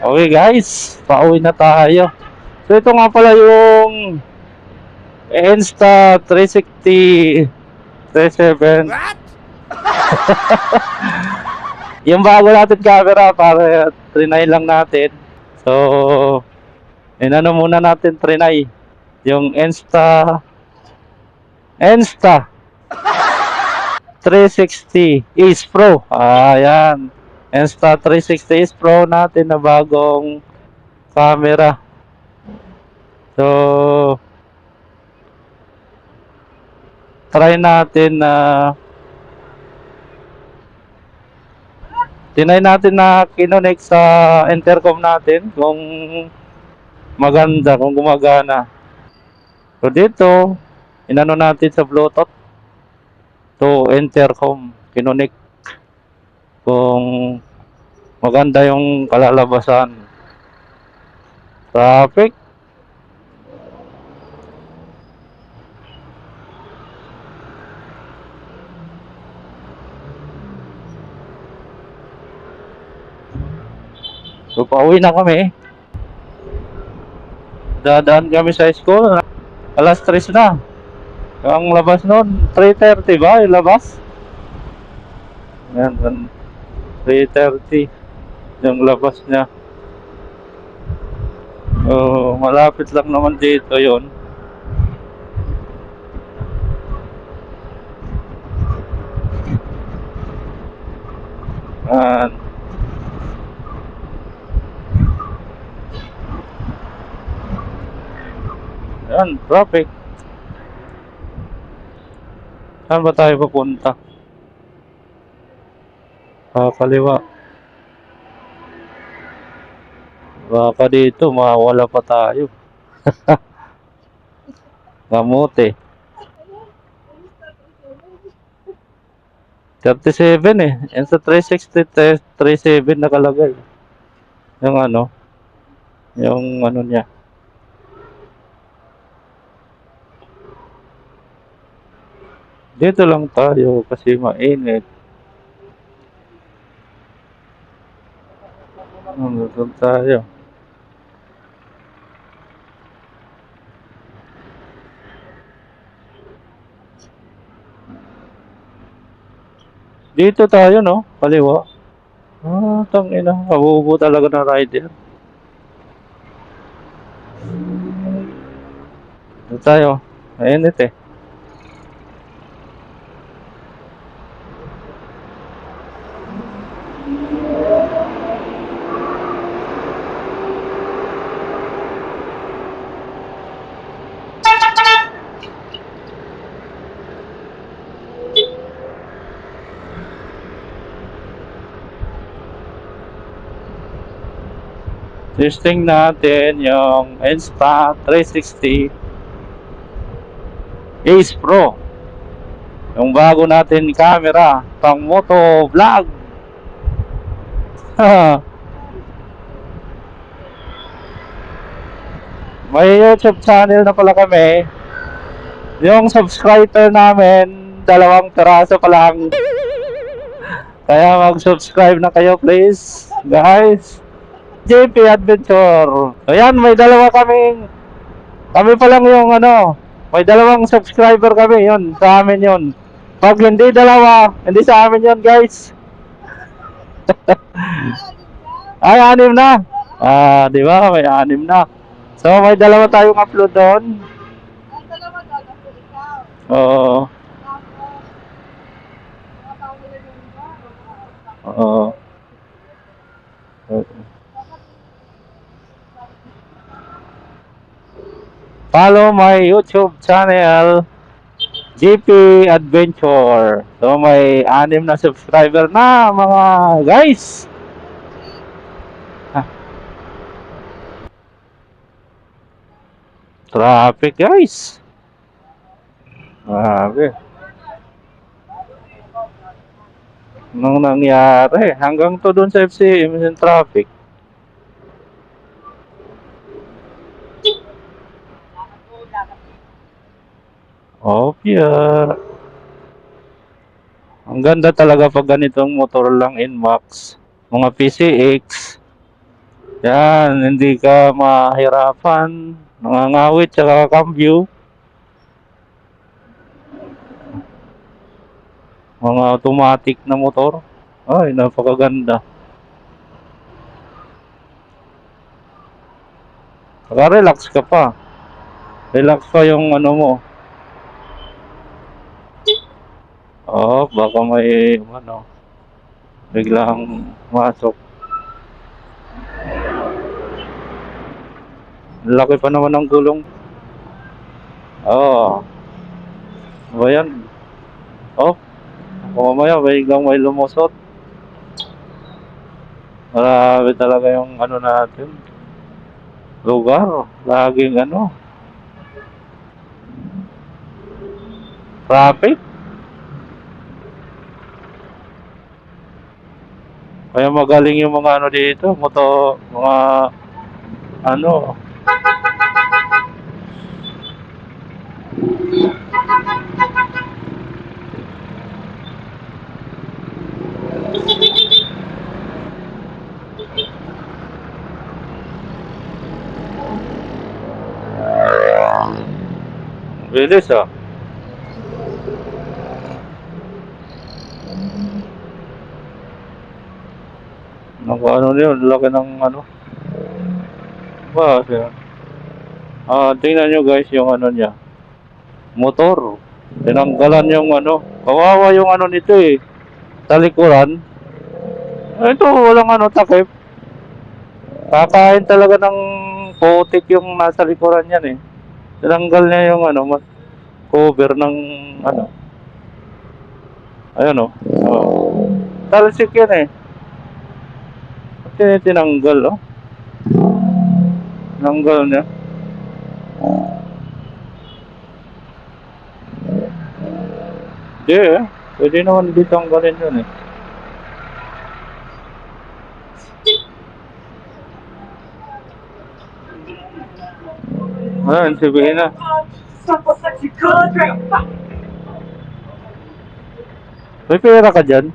Okay guys, pauwi na tayo. So ito nga pala yung Insta360 37. What? Yung bago natin camera para trinay lang natin. So, inano muna natin trinay. Yung Insta 360 Ace Pro. Ayan. Insta 360 Ace Pro natin na bagong camera. So, try natin na tinay natin na kinonect sa intercom natin kung maganda, kung gumagana. So dito, inano natin sa Bluetooth to intercom, kinonect kung maganda yung kalalabasan. Traffic. So pauwi na kami. Dadaan kami sa school. Alas 3 na. Ang labas noon, 3:30 ba yung labas? Yan, 3:30 yung labas niya. Malapit lang naman dito yon. Yan, traffic. Saan ba tayo papunta? Kaliwa. Baka dito, mawala pa tayo. Kamote. 37 eh. Yan sa 360, 37 nakalagay. Yung ano niya. Dito lang tayo kasi mainit. Dito tayo. Dito tayo, no? Kaliwa. Tangina. Kabubo talaga na rider. Dito tayo. Mainit eh. Testing natin yung Insta360 Ace Pro. Yung bago natin camera pang moto vlog. May YouTube channel na pala kami. Yung subscriber namin 2 piraso pa lang. Kaya mag-subscribe na kayo please, guys. JP Adventure. Ayan, may dalawa kami pa lang yung may 2 subscriber kami, yun, sa amin yun. Pag hindi dalawa, hindi sa amin yun, guys. Ay, 6 na. Di ba? May 6 na. So, may 2 tayong upload doon. Ang dalawa doon, ako ikaw. Oo. Oo. Follow my YouTube channel, JP Adventure. So may 6 na subscriber na mga guys. Traffic guys. Grabe. Anong nangyari? Hanggang to dun sa FCM yung traffic. Pure. Ang ganda talaga pag ganitong motor lang Inmax. Mga PCX. Yan, hindi ka mahirapan. Nangangawit sa cambio. Mga automatic na motor. Ay, napakaganda. Saka relax ka pa. Relax pa yung ano mo. Oo, baka may ano, biglang masok. Laki pa naman ng gulong. Oo. Ano ba yan? Oh, kung mamaya biglang may lumusot. Marami talaga yung ano natin. Lugar. Laging ano. Traffic. Kaya magaling yung mga ano dito. Mga ano. Bilis ah. Naku ano yun. Laki ng ano. Ba, tingnan nyo guys yung ano niya. Motor. Tinanggalan yung ano. Kawawa yung ano nito eh. Talikuran. Ito walang ano takip. Kakain talaga ng putik yung nasa likuran yan eh. Tinanggal niya yung ano, cover ng ano. Ayun oh. Oh. Talsik yan eh. Tinanggal oh. Tinanggal niya. Hindi eh. Pwede naman dito ang galin yun eh. Ayun, sabihin na. May pera ka dyan?